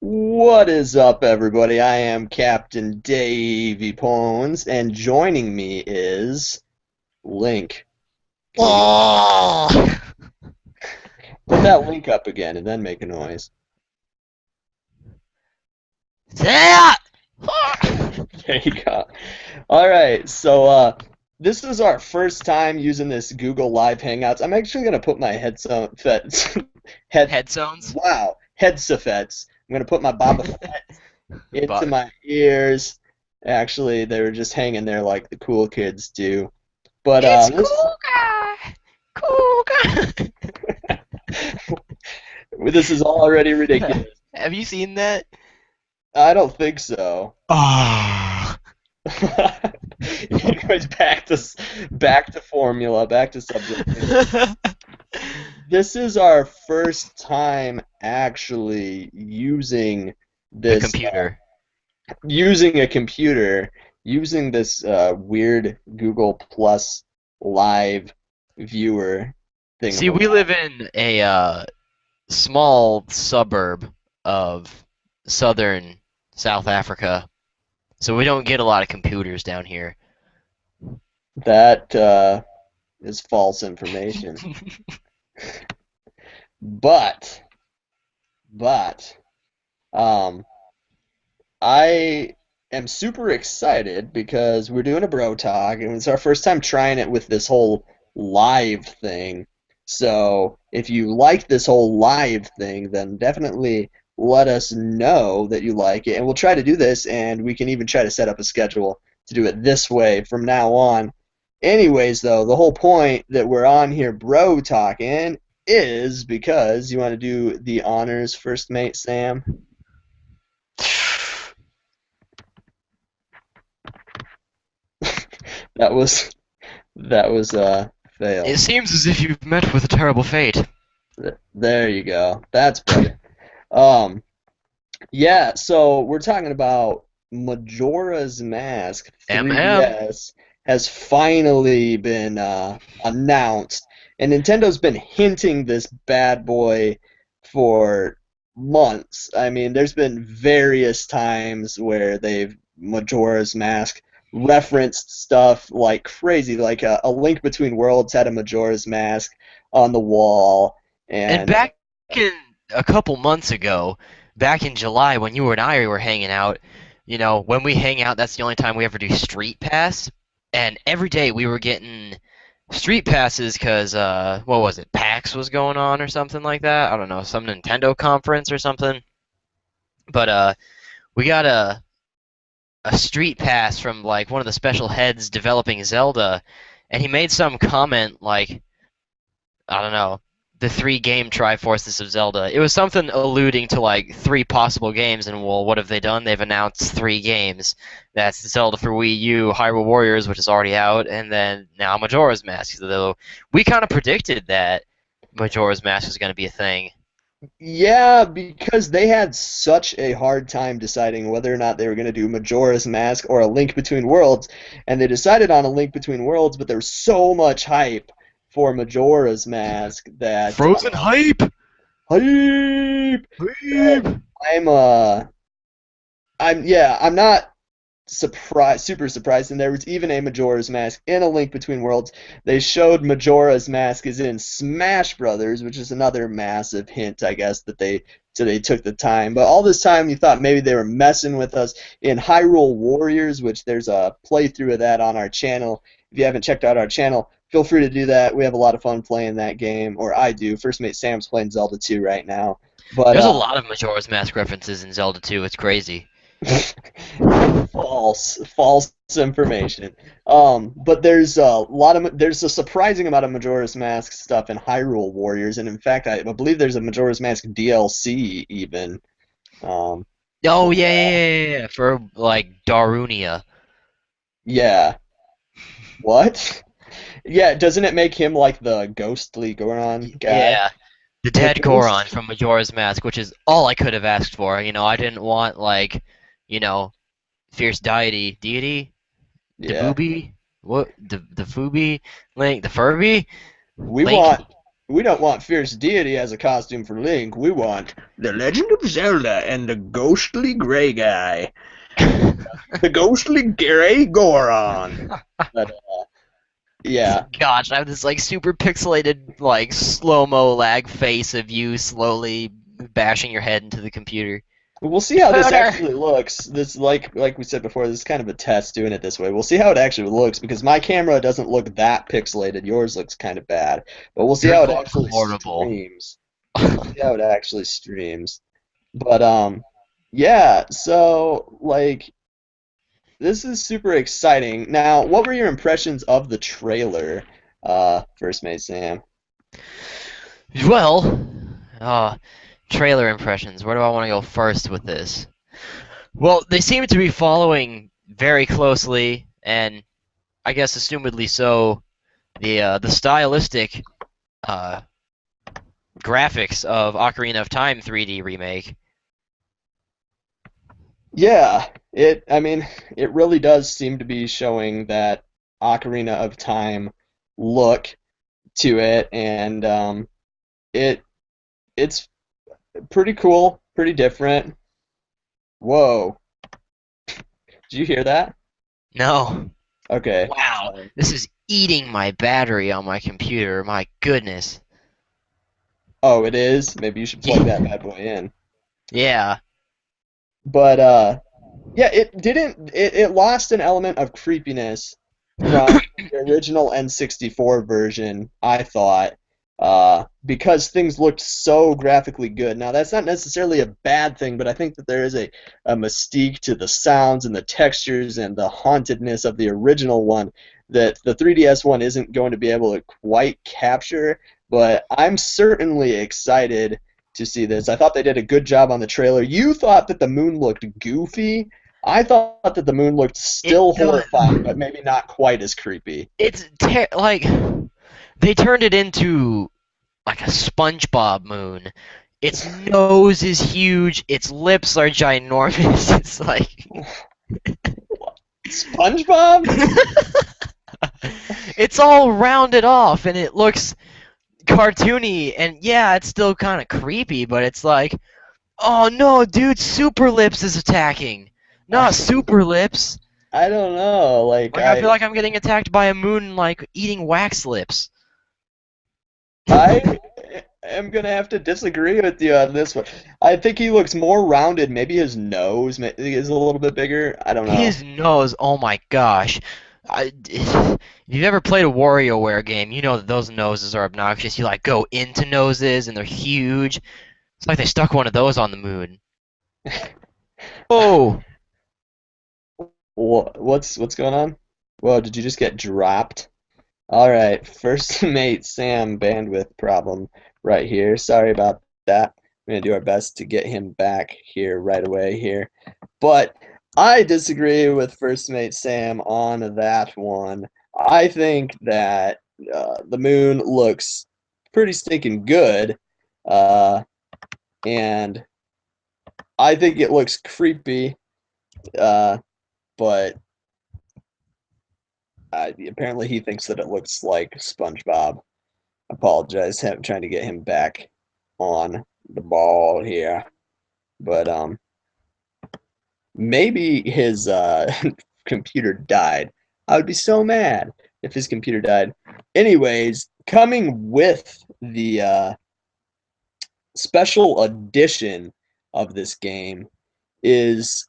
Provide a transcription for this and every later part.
What is up, everybody? I am Captain Davey Pones, and joining me is Link. Can you Oh! put that link up again and then make a noise? Yeah! There you go. All right, this is our first time using this Google Live Hangouts. I'm actually gonna put my head Headphones? headsets. I'm gonna put my Boba Fett into But my ears. Actually, they were just hanging there like the cool kids do. But it's this cool guy! Cool guy! this is already ridiculous. Have you seen that? I don't think so. Ah. Anyways, back to formula, back to subject matter. This is our first time actually using A this computer. using a computer, using this weird Google Plus live viewer See, we thingamabob. live in a small suburb of southern South Africa, so we don't get a lot of computers down here. That is false information. But but um I am super excited because we're doing a bro talk and it's our first time trying it with this whole live thing. So if you like this whole live thing, then definitely let us know that you like it. And we'll try to do this and we can even try to set up a schedule to do it this way from now on. Anyways, though, the whole point that we're on here bro talking is because you want to do the honors first, mate Sam. That was that was a It fail. seems as if you've met with a terrible fate. There you go. That's better. Um, yeah, so we're talking about Majora's Mask MM. 3DS has finally been announced, and Nintendo's been hinting this bad boy for months. I mean, there's been various times where they've Majora's Mask referenced stuff like crazy, like a Link Between Worlds had a Majora's Mask on the wall, And and back in a couple months ago, back in July when you and I were hanging out, when we hang out, that's the only time we ever do Street Pass. And every day we were getting Street Passes because, what was it, PAX was going on or something like that? I don't know, some Nintendo conference or something. But, we got a Street Pass from, like, one of the special heads developing Zelda, and he made some comment like, I don't know, the three game Triforces of Zelda. It was something alluding to like three possible games, and well, what have they done? They've announced three games. That's Zelda for Wii U, Hyrule Warriors, which is already out, and then now Majora's Mask. Though we kind of predicted that Majora's Mask was going to be a thing. yeah, because they had such a hard time deciding whether or not they were going to do Majora's Mask or A Link Between Worlds, and they decided on A Link Between Worlds, but there was so much hype for Majora's Mask that Frozen hype. hype that Hype. I'm I'm not surprised, super surprised, and there was even a Majora's Mask in A Link Between Worlds. They showed Majora's Mask is in Smash Brothers, which is another massive hint, I guess, that they took the time. But all this time, you thought maybe they were messing with us in Hyrule Warriors, which there's a playthrough of that on our channel. If you haven't checked out our channel, feel free to do that. We have a lot of fun playing that game, or I do. First mate Sam's playing Zelda 2 right now, but There's a lot of Majora's Mask references in Zelda 2. It's crazy. false information. But there's a surprising amount of Majora's Mask stuff in Hyrule Warriors, and in fact, I believe there's a Majora's Mask DLC even. Um, Oh for yeah, that. yeah, yeah, yeah. For like Darunia. Yeah. What? Yeah. Doesn't it make him like the ghostly Goron guy? Yeah. The The dead Goron ghost. from Majora's Mask, which is all I could have asked for. I didn't want like, you know, fierce deity, the Yeah. booby, what the Fooby, Link, the Furby, We Link. want we don't want Fierce Deity as a costume for Link. We want the Legend of Zelda and the ghostly gray guy, the ghostly gray Goron. But yeah, Gosh, I have this like super pixelated like slow-mo lag face of you slowly bashing your head into the computer. we'll see how this Computer. actually looks. This, like we said before, this is kind of a test doing it this way. We'll see how it actually looks because my camera doesn't look that pixelated. Yours looks kind of bad, but we'll see how Yours it looks actually horrible. streams. See how it actually streams. But yeah. So like, this is super exciting. Now, what were your impressions of the trailer? First Mate Sam. Well, uh, trailer impressions. Where do I want to go first with this? Well, they seem to be following very closely, and I guess assumedly so, the stylistic uh, graphics of Ocarina of Time 3D remake. Yeah, I mean, it really does seem to be showing that Ocarina of Time look to it, and it it's pretty cool, pretty different. Whoa, did you hear that? No. Okay. Wow, this is eating my battery on my computer. My goodness. Oh, it is. Maybe you should plug that bad boy in. Yeah. But yeah, it lost an element of creepiness from the original N64 version, I thought, because things looked so graphically good. Now, that's not necessarily a bad thing, but I think that there is a mystique to the sounds and the textures and the hauntedness of the original one that the 3DS one isn't going to be able to quite capture. But I'm certainly excited to see this. I thought they did a good job on the trailer. You thought that the moon looked goofy. I thought that the moon looked It still does. horrifying, but maybe not quite as creepy. Like they turned it into like a SpongeBob moon. Its nose is huge. Its lips are ginormous. It's like SpongeBob? it's all rounded off and it looks cartoony. And yeah, it's still kind of creepy, but it's like, oh no, dude, Super Lips is attacking. Not I, Super Lips. I don't know. Like I feel like I'm getting attacked by a moon, like eating wax lips. I am gonna have to disagree with you on this one. I think he looks more rounded. Maybe his nose is a little bit bigger. I don't know. His nose, oh my gosh. If you've ever played a WarioWare game, you know that those noses are obnoxious. You like go into noses and they're huge. It's like they stuck one of those on the moon. Oh, What's going on? Whoa, did you just get dropped? All right, first mate Sam bandwidth problem right here. Sorry about that. We're gonna do our best to get him back here right away here. But I disagree with first mate Sam on that one. I think that the moon looks pretty stinking good, uh, and I think it looks creepy, but apparently he thinks that it looks like SpongeBob. Apologize, trying to get him back on the ball here, but maybe his computer died. I would be so mad if his computer died. Anyways, coming with the special edition of this game is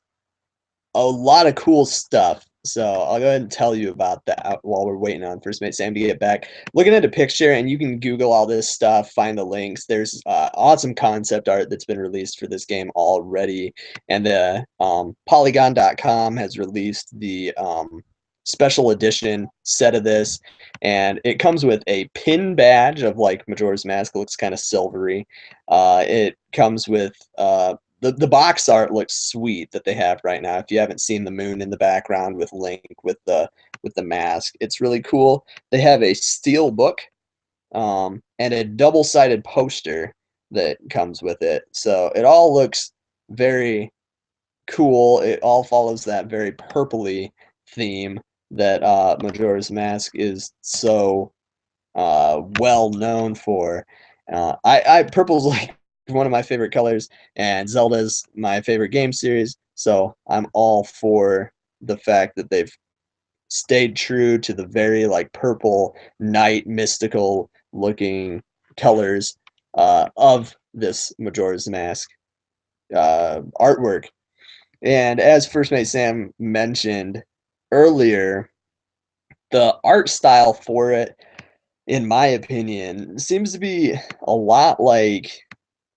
a lot of cool stuff. So I'll go ahead and tell you about that while we're waiting on First Mate Sam to get back. Looking at a picture, and you can Google all this stuff, find the links. There's awesome concept art that's been released for this game already, and the Polygon.com has released the special edition set of this, and it comes with a pin badge of like Majora's Mask. It looks kind of silvery. It comes with the box art looks sweet that they have right now. If you haven't seen the moon in the background with Link with the mask, it's really cool. They have a steel book and a double-sided poster that comes with it. So it all looks very cool. It all follows that very purpley theme that Majora's Mask is so well known for. I purple's like one of my favorite colors, and Zelda's my favorite game series. So I'm all for the fact that they've stayed true to the very like purple night mystical looking colors of this Majora's Mask artwork. And as First Mate Sam mentioned earlier, the art style for it, in my opinion, seems to be a lot like,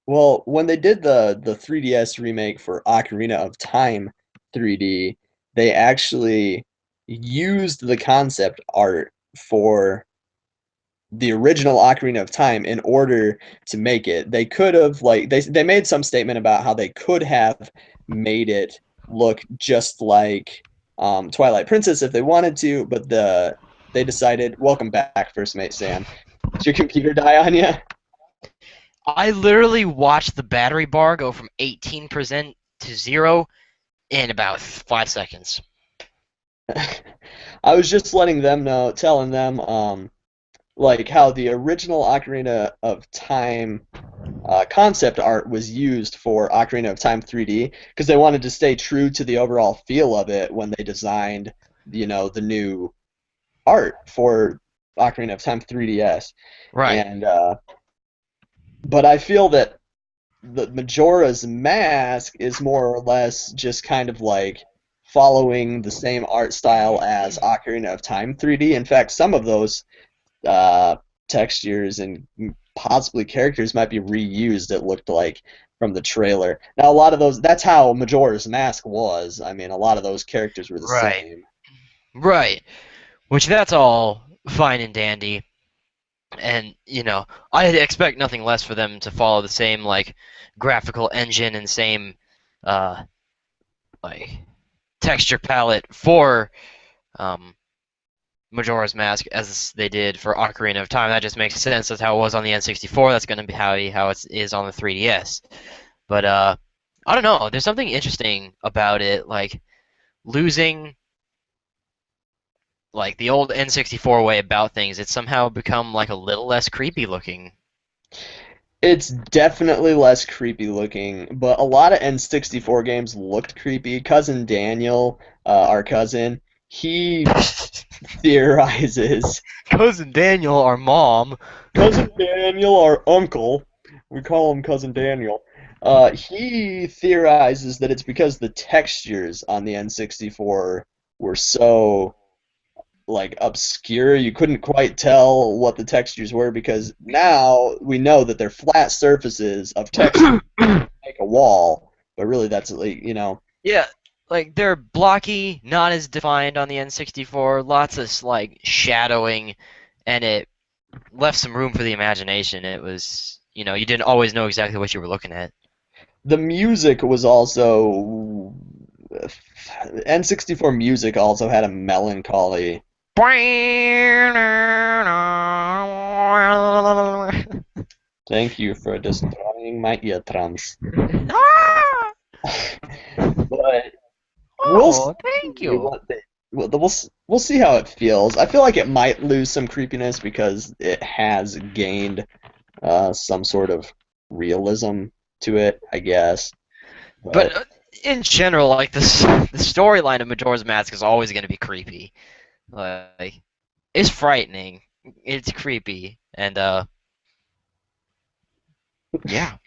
well, when they did the 3DS remake for Ocarina of Time 3D, they actually used the concept art for the original Ocarina of Time in order to make it. They could have like they made some statement about how they could have made it look just like Twilight Princess if they wanted to, but they decided, welcome back, First Mate Sam. Did your computer die on you? I literally watched the battery bar go from 18% to 0 in about 5 seconds. I was just letting them know, telling them like how the original Ocarina of Time concept art was used for Ocarina of Time 3D because they wanted to stay true to the overall feel of it when they designed, the new art for Ocarina of Time 3DS. Right. And but I feel that the Majora's Mask is more or less just kind of like following the same art style as Ocarina of Time 3D. In fact, some of those uh, textures and possibly characters might be reused, it looked like, from the trailer. Now, a lot of those, that's how Majora's Mask was. I mean, a lot of those characters were the Right. same. Right. Which that's all fine and dandy. And, I expect nothing less for them to follow the same, like, graphical engine and same, uh, like, texture palette for, um, Majora's Mask as they did for Ocarina of Time. That just makes sense. That's how it was on the N64. That's going to be how it is on the 3DS. But I don't know. There's something interesting about it, like losing like the old N64 way about things. It's somehow become like a little less creepy looking. It's definitely less creepy looking, but a lot of N64 games looked creepy. Cousin Daniel, our cousin, he theorizes. Cousin Daniel, our mom. Cousin Daniel, our uncle, we call him Cousin Daniel. He theorizes that it's because the textures on the N64 were so like obscure, you couldn't quite tell what the textures were because now we know that they're flat surfaces of texture make a wall, but really that's like. Yeah, like they're blocky, not as defined on the N64. Lots of like shadowing, and it left some room for the imagination. It was, you didn't always know exactly what you were looking at. The music was also N64 music also had a melancholy. Thank you for destroying my eardrums. But we'll Oh, thank see you. what they, we'll see how it feels. I feel like it might lose some creepiness because it has gained some sort of realism to it, I guess. But But in general, like the storyline of Majora's Mask is always going to be creepy. Like, it's frightening. It's creepy, and yeah,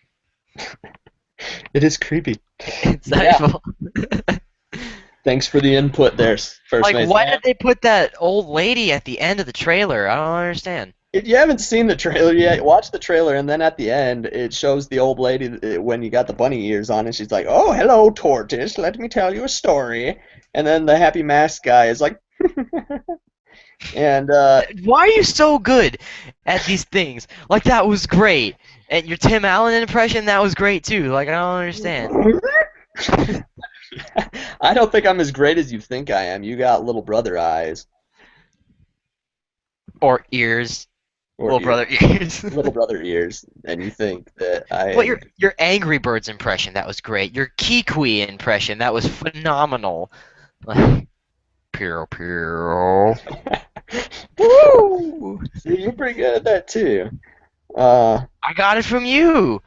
it is creepy. it's Yeah. insightful. Thanks for the input there, First Like, Mate why Sam. did they put that old lady at the end of the trailer? I don't understand. If you haven't seen the trailer yet, watch the trailer, and then at the end, it shows the old lady when you got the bunny ears on, and she's like, "Oh, hello, tortoise. Let me tell you a story." And then the happy mask guy is like, and Why are you so good at these things? Like, that was great. And your Tim Allen impression, that was great too. Like, I don't understand. I don't think I'm as great as you think I am. You got little brother eyes Or ears. or Little ear, brother ears. little brother ears, and you think that I Well, am. your Angry Birds impression, that was great. Your Kikui impression, that was phenomenal. Like, Piro Piro. Woo! See, you're pretty good at that too. Uh, I got it from you.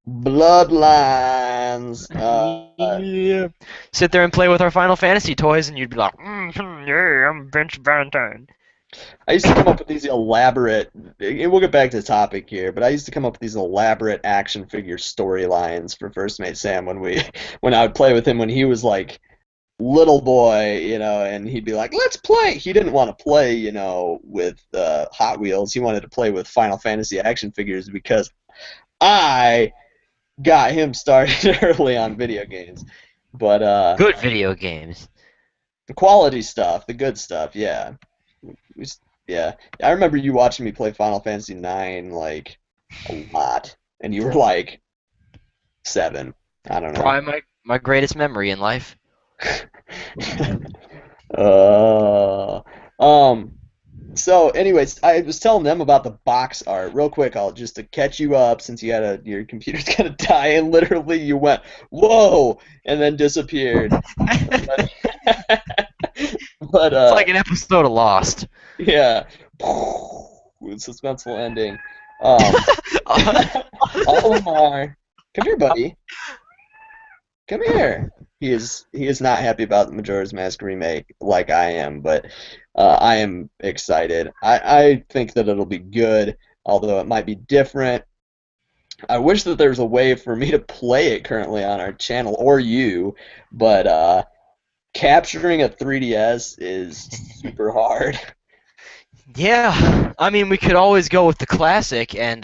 Bloodlines. Yeah. Sit there and play with our Final Fantasy toys, and you'd be like, yeah, I'm Vince Valentine. I used to come up with these elaborate. We'll get back to the topic here, but I used to come up with these elaborate action figure storylines for First Mate Sam when I would play with him when he was like little boy, and he'd be like, "Let's play." He didn't want to play, with Hot Wheels. He wanted to play with Final Fantasy action figures because I got him started early on video games. But Good video games. the quality stuff, the good stuff, yeah. We s- yeah. I remember you watching me play Final Fantasy 9 like a lot, and you were like 7. I don't know. Probably my greatest memory in life. uh, um. So, anyways, I was telling them about the box art real quick. I'll just to catch you up since your computer's gonna die, and literally you went whoa, and then disappeared. But, but It's like an episode of Lost. yeah, suspenseful ending. Um, Olimar, come here, buddy. Come here. He is not happy about the Majora's Mask remake like I am, but I am excited. I think that it'll be good, although it might be different. I wish that there's a way for me to play it currently on our channel or you, but capturing a 3DS is super hard. Yeah, I mean, we could always go with the classic and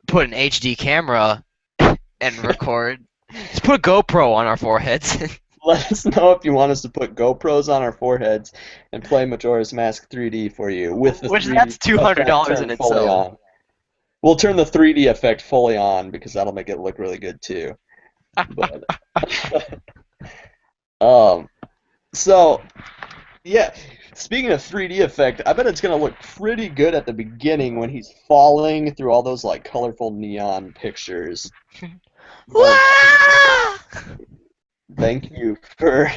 put an HD camera and record. Just put a GoPro on our foreheads. Let us know if you want us to put GoPros on our foreheads and play Majora's Mask 3D for you with the Which 3D that's $200 in turned fully itself. on. We'll turn the 3D effect fully on because that'll make it look really good too. But um, so yeah, speaking of 3D effect, I bet it's gonna look pretty good at the beginning when he's falling through all those like colorful neon pictures. But thank you for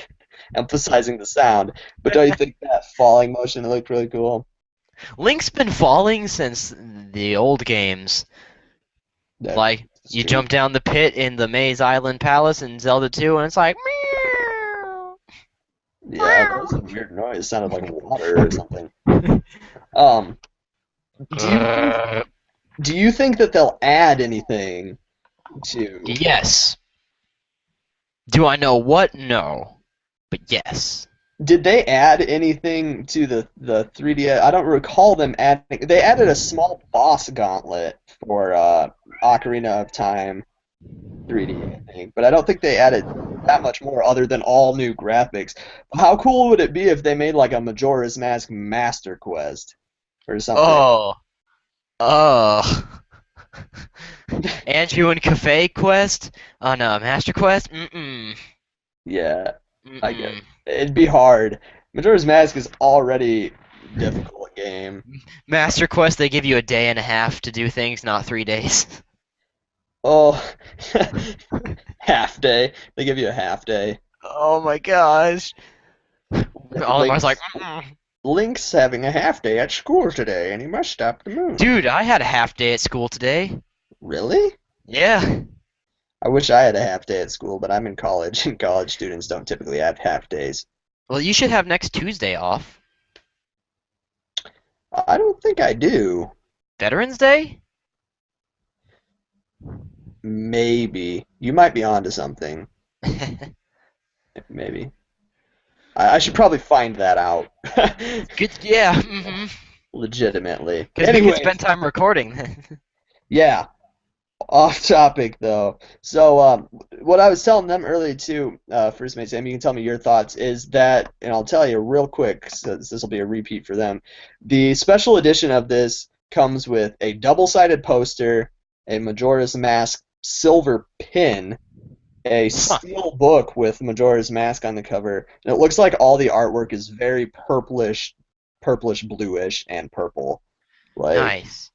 emphasizing the sound. But don't you think that falling motion looked really cool? Link's been falling since the old games. That's Like, you true. jump down the pit in the Maze Island Palace in Zelda 2, and it's like, meow, Yeah, that was a meow. weird noise. It sounded like water or something. Um, do you think do you think that they'll add anything to Yes. Do I know what? No. But yes. Did they add anything to the 3D? I don't recall them adding. They added a small boss gauntlet for Ocarina of Time 3D, I think, but I don't think they added that much more other than all new graphics. How cool would it be if they made like a Majora's Mask Master Quest or something? Oh. Oh. Andrew and Cafe Quest on Master Quest? Mm-mm. Yeah, I get Mm-mm. it'd be hard. Majora's Mask is already a difficult game. Master Quest, they give you a day and a half to do things, not 3 days. Oh, half day. They give you a half day. Oh my gosh. Olimar's like, Link's mm-mm. Link's having a half day at school today, and he must stop the moon. Dude, I had a half day at school today. Really? Yeah. I wish I had a half day at school, but I'm in college, and college students don't typically have half days. Well, you should have next Tuesday off. I don't think I do. Veterans Day? Maybe. You might be onto something. Maybe. I should probably find that out. Good, yeah. Mm-hmm. Legitimately. Because we could Anyways, spend time recording. yeah. Off topic though. So what I was telling them earlier too, First Mate Sam, you can tell me your thoughts, is that, and I'll tell you real quick, so this will be a repeat for them. The special edition of this comes with a double-sided poster, a Majora's Mask silver pin, a Huh. steel book with Majora's Mask on the cover, and it looks like all the artwork is very purplish bluish, and purple. Like, Nice.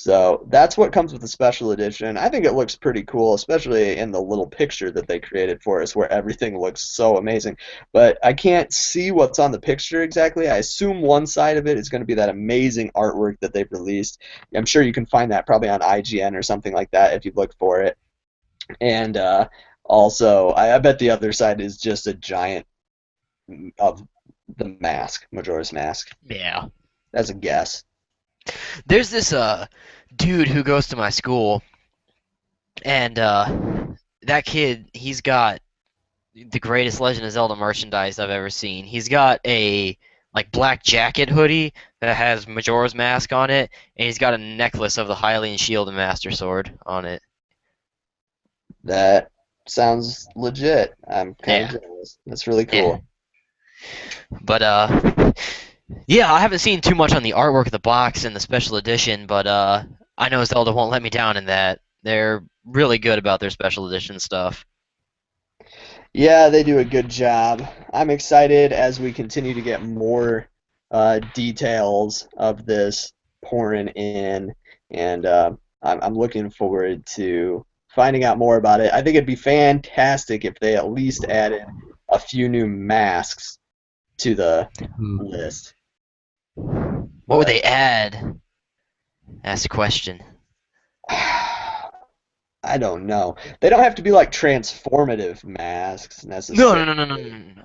So that's what comes with the special edition. I think it looks pretty cool, especially in the little picture that they created for us where everything looks so amazing. But I can't see what's on the picture exactly. I assume one side of it is going to be that amazing artwork that they've released. I'm sure you can find that probably on IGN or something like that if you look for it. And also, I bet the other side is just a giant of the mask, Majora's Mask. Yeah. That's a guess. There's this dude who goes to my school, and that kid, he's got the greatest Legend of Zelda merchandise I've ever seen. He's got a like black jacket hoodie that has Majora's Mask on it, and he's got a necklace of the Hylian Shield and Master Sword on it. That sounds legit. I'm kind Yeah, of jealous. That's really yeah. cool. But yeah, I haven't seen too much on the artwork of the box and the special edition, but I know Zelda won't let me down in that. They're really good about their special edition stuff. Yeah, they do a good job. I'm excited as we continue to get more details of this pouring in, and I'm looking forward to finding out more about it. I think it'd be fantastic if they at least added a few new masks to the list. What would But they add? That's the question. I don't know. They don't have to be like transformative masks No, necessarily. no, no, no, no, no, no, no.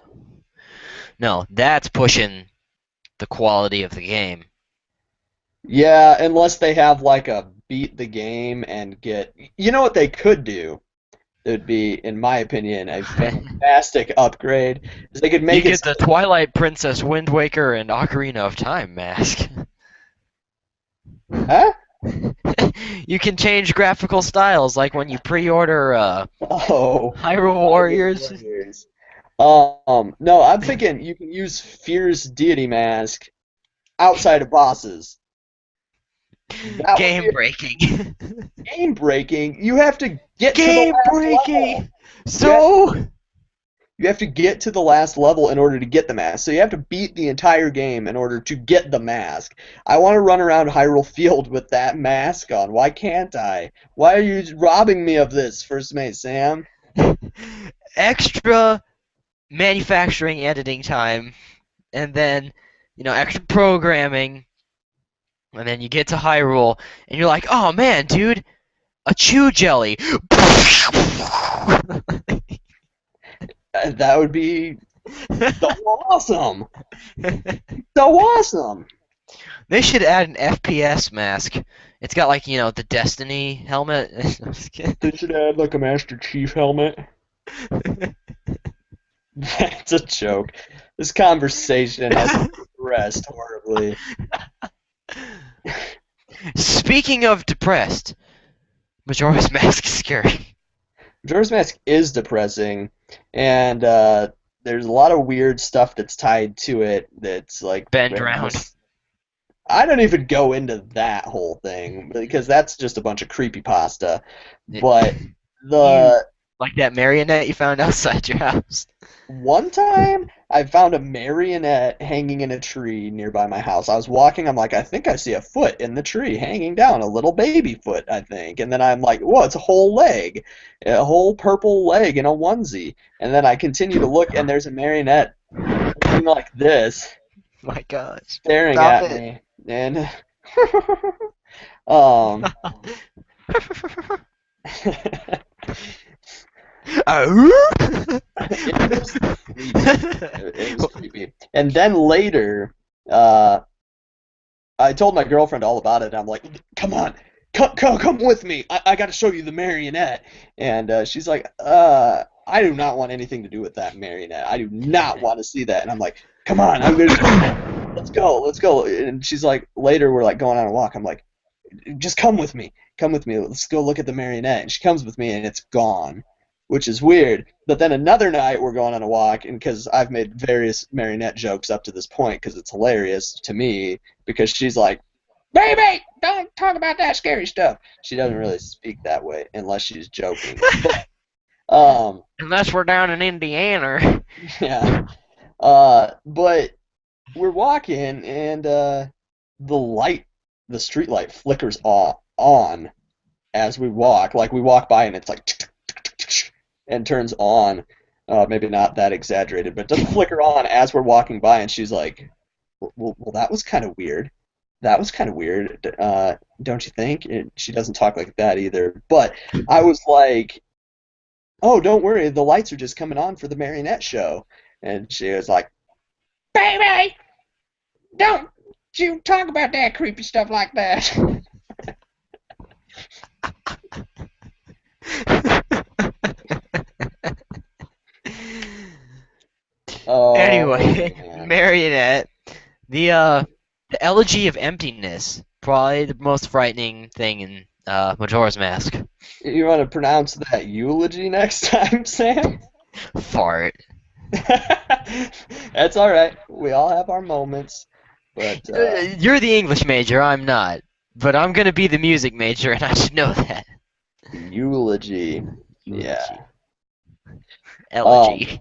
No, that's pushing the quality of the game. Yeah, unless they have like a beat the game and get. You know what they could do? It would be, in my opinion, a fantastic upgrade. Is they could You make it get so the Twilight Princess, Wind Waker, and Ocarina of Time mask. huh? You can change graphical styles, like when you pre-order Oh, Hyrule Hyrule Warriors. Warriors. No, I'm thinking you can use Fierce Deity Mask outside of bosses. That would be Game breaking. game breaking. You have to get to the Game last level. breaking. You have So You have to get to the last level in order to get the mask. So you have to beat the entire game in order to get the mask. I want to run around Hyrule Field with that mask on. Why can't I? Why are you robbing me of this, First Mate Sam? extra manufacturing editing time, and then extra programming, and then you get to Hyrule, and you're like, oh man, dude, a chew jelly. That would be so awesome. So awesome. They should add an FPS mask. It's got like the Destiny helmet. They should add like a Master Chief helmet. That's a joke. This conversation has progressed horribly. Speaking of depressed, Majora's Mask is scary. Majora's Mask is depressing, and there's a lot of weird stuff that's tied to it. That's like Bend round. I don't even go into that whole thing because that's just a bunch of creepypasta. But You the like that marionette you found outside your house? one time I found a marionette hanging in a tree nearby my house. I was walking, I'm like, I think I see a foot in the tree hanging down, a little baby foot, I think. And then I'm like, whoa, it's a whole leg, a whole purple leg in a onesie. And then I continue to look, and there's a marionette looking like this, My gosh. staring Stop at it. me. And um, it was creepy. It was creepy. And then later, uh, I told my girlfriend all about it. I'm like, come on, come with me. I got to show you the marionette. And she's like, I do not want anything to do with that marionette. I do not want to see that. And I'm like, come on, I'm gonna show you. Let's go. And she's like, later we're like going on a walk. I'm like, just come with me. Let's go look at the marionette. And she comes with me, and it's gone, which is weird. But then another night we're going on a walk, and because I've made various marionette jokes up to this point, because it's hilarious to me, because she's like, "Baby, don't talk about that scary stuff." She doesn't really speak that way unless she's joking. But, Unless we're down in Indiana. yeah. But we're walking, and the light, the street light, flickers off. on as we walk. Like we walk by and it's like and turns on. Maybe not that exaggerated, but it does flicker on as we're walking by, and she's like, "Well, that was kind of weird. That was kind of weird. Don't you think?" She doesn't talk like that either. But I was like, "Oh, don't worry, the lights are just coming on for the marionette show." And she was like, "Baby, don't you talk about that creepy stuff like that." Oh Anyway, man. Marionette, the elegy of emptiness, probably the most frightening thing in Majora's Mask. You want to pronounce that eulogy next time, Sam? Fart. That's all right. We all have our moments, but You're the English major, I'm not. But I'm gonna be the music major, and I should know that. eulogy. Yeah. Eulogy. Um, Elegy.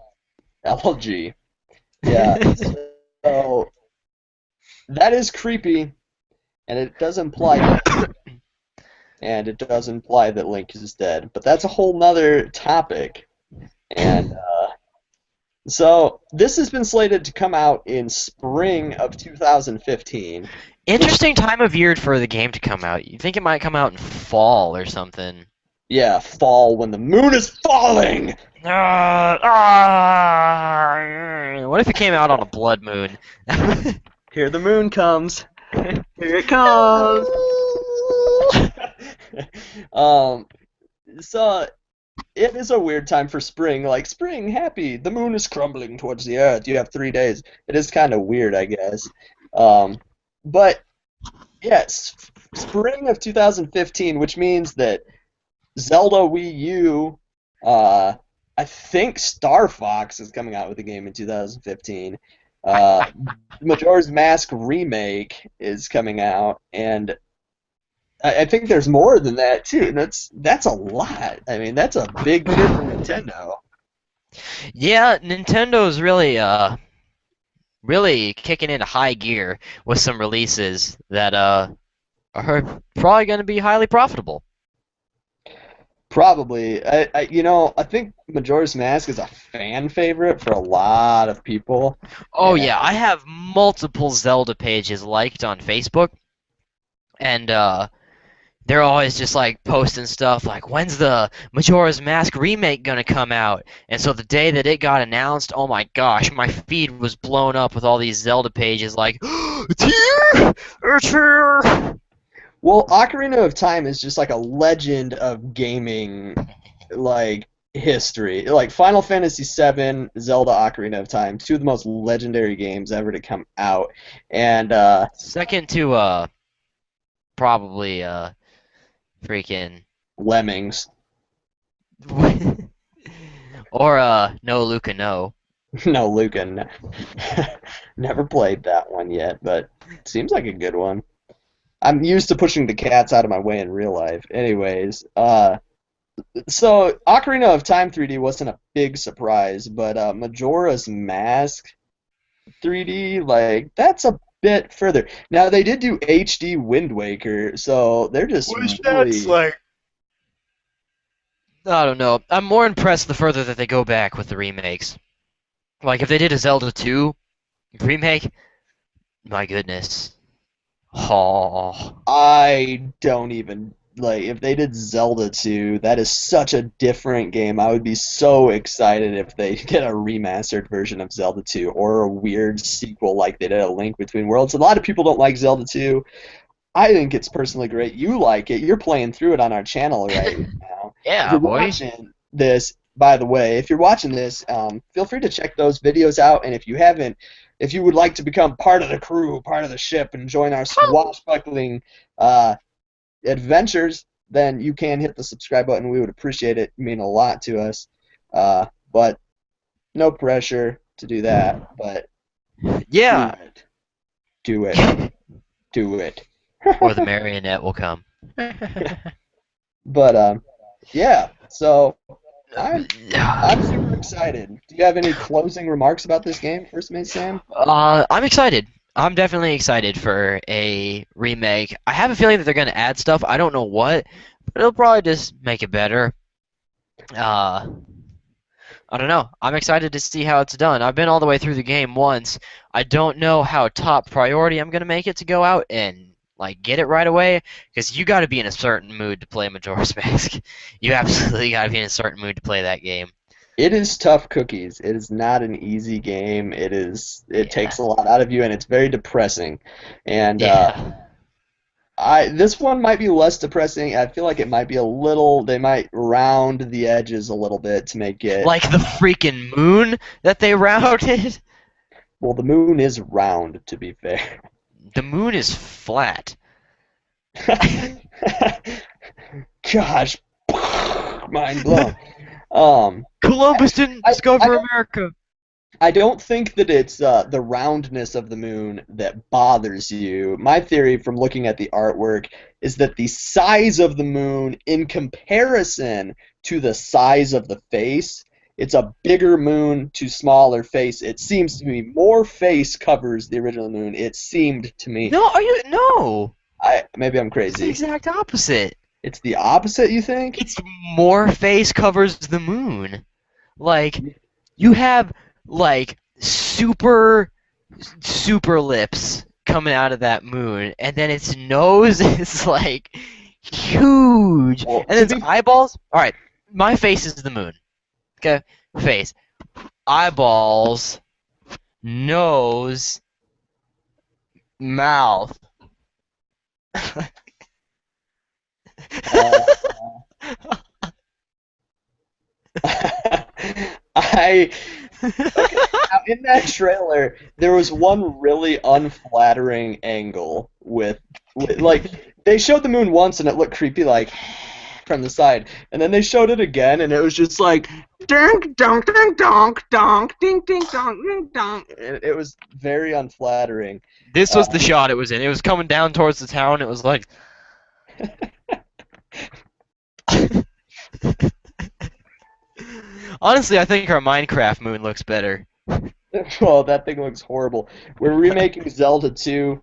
elegy. Yeah. So that is creepy, and it does imply death, and it does imply that Link is dead. But that's a whole nother topic. And so this has been slated to come out in spring of 2015, which, Interesting time of year for the game to come out. You think it might come out in fall or something? yeah, fall when the moon is falling. What if it came out on a blood moon? Here the moon comes. Here it comes. um, so it is a weird time for spring. Like spring, happy. The moon is crumbling towards the earth. You have 3 days. It is kind of weird, I guess. Um, but yes, spring of 2015, which means that Zelda Wii U, uh, I think Star Fox is coming out with a game in 2015. Uh, Majora's Mask Remake is coming out, and I think there's more than that too. And that's a lot. I mean, that's a big year for Nintendo. Yeah, Nintendo's really kicking into high gear with some releases that are probably going to be highly profitable. Probably, I think Majora's Mask is a fan favorite for a lot of people, Oh and yeah, I have multiple Zelda pages liked on Facebook, and they're always just like posting stuff like, when's the Majora's Mask remake gonna come out? And so the day that it got announced, oh my gosh, my feed was blown up with all these Zelda pages like, it's here! It's here! well, Ocarina of Time is just like a legend of gaming, like history. Like Final Fantasy VII, Zelda, Ocarina of Time, two of the most legendary games ever to come out, and Second to probably freaking Lemmings. or no Luca no. No, Luca, never played that one yet, but it seems like a good one. I'm used to pushing the cats out of my way in real life. Anyways, so Ocarina of Time 3D wasn't a big surprise, but Majora's Mask 3D, like that's a bit further. Now they did do HD Wind Waker, so they're just Which that's really like I don't know. I'm more impressed the further that they go back with the remakes. Like if they did a Zelda 2 remake, my goodness. Oh. I don't even like if they did Zelda 2, that is such a different game. I would be so excited if they did a remastered version of Zelda 2 or a weird sequel like they did a Link Between Worlds. A lot of people don't like Zelda 2. I think it's personally great. You like it. You're playing through it on our channel right now. If Yeah, you're boy. watching this, by the way, if you're watching this, feel free to check those videos out. And if you haven't, if you would like to become part of the crew, part of the ship, and join our swashbuckling uh, adventures, then you can hit the subscribe button. We would appreciate it. It mean a lot to us. But no pressure to do that. But do Yeah. it. Do it. Do it. Or the marionette will come. But yeah. So I'm super excited. Do you have any closing remarks about this game, First Mate Sam? I'm excited. I'm definitely excited for a remake. I have a feeling that they're going to add stuff. I don't know what, but it'll probably just make it better. Uh, I don't know. I'm excited to see how it's done. I've been all the way through the game once. I don't know how top priority I'm going to make it to go out and like get it right away because you got to be in a certain mood to play Majora's Mask. You absolutely got to be in a certain mood to play that game. It is tough cookies. It is not an easy game. It takes Yeah. a lot out of you and it's very depressing. And Yeah. I this one might be less depressing. I feel like it might be a little they might round the edges a little bit to make it Like the freaking moon that they routed. well, the moon is round to be fair. The moon is flat. Gosh, mind blown. Um, Columbus didn't I discover don't America. I don't think that it's the roundness of the moon that bothers you. My theory from looking at the artwork is that the size of the moon in comparison to the size of the face, it's a bigger moon to smaller face. It seems to me more face covers the original moon. It seemed to me. No, are you no? I maybe I'm It's the crazy. exact opposite. It's the opposite, you think? It's more face covers the moon. Like you have like super lips coming out of that moon, and then its nose is like huge, Well, and to its be eyeballs. All right, my face is the moon. Okay, face, eyeballs, nose, mouth. uh, I okay. Now in that trailer, there was one really unflattering angle with like they showed the moon once and it looked creepy like from the side, and then they showed it again and it was just like dink donk dink donk donk dink dink donk dink donk. It was very unflattering. This Uh, was the shot it was in. It was coming down towards the town. It was like. Honestly, I think our Minecraft moon looks better. well, that thing looks horrible. We're remaking Zelda 2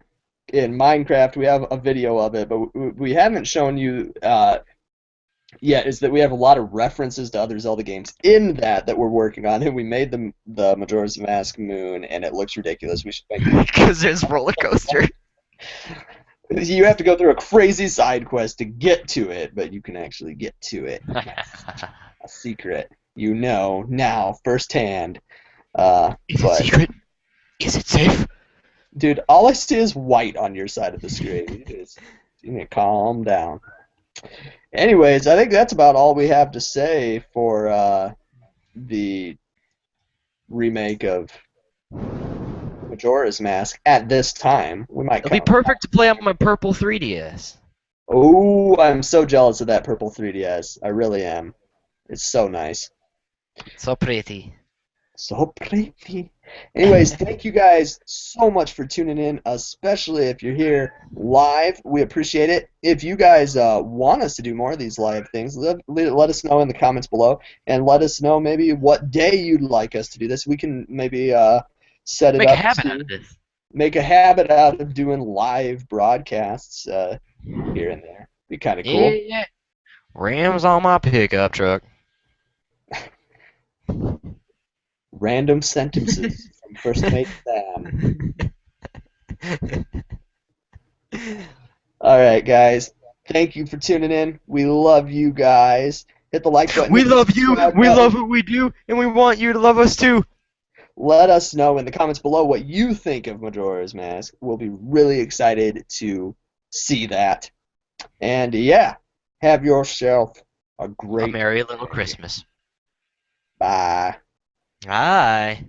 in Minecraft. We have a video of it, but we haven't shown you yet. Is that we have a lot of references to other Zelda games in that we're working on, and we made the Majora's Mask moon, and it looks ridiculous. We should make Because there's roller coaster. you have to go through a crazy side quest to get to it, but you can actually get to it. A secret, you know now firsthand. Is it But secret? Is it safe? dude, all I see is white on your side of the screen. You need to calm down. Anyways, I think that's about all we have to say for the remake of Majora's Mask at this time. We might It'll be come. perfect to play on my purple 3DS. Oh, I'm so jealous of that purple 3DS. I really am. It's so nice. So pretty. So pretty. Anyways, thank you guys so much for tuning in, especially if you're here live. We appreciate it. If you guys want us to do more of these live things, let us know in the comments below, and let us know maybe what day you'd like us to do this. We can maybe set it Make a up habit out to of this. make a habit out of doing live broadcasts here and there. Be kind of cool. Yeah. Rams on my pickup truck. Random sentences from First Mate Sam. All right, guys. Thank you for tuning in. We love you guys. Hit the like button. We Hit the love you. subscribe We button. love what we do, and we want you to love us too. Let us know in the comments below what you think of Majora's Mask. We'll be really excited to see that. And yeah, have yourself a A great merry little day. Christmas. Bye. Bye.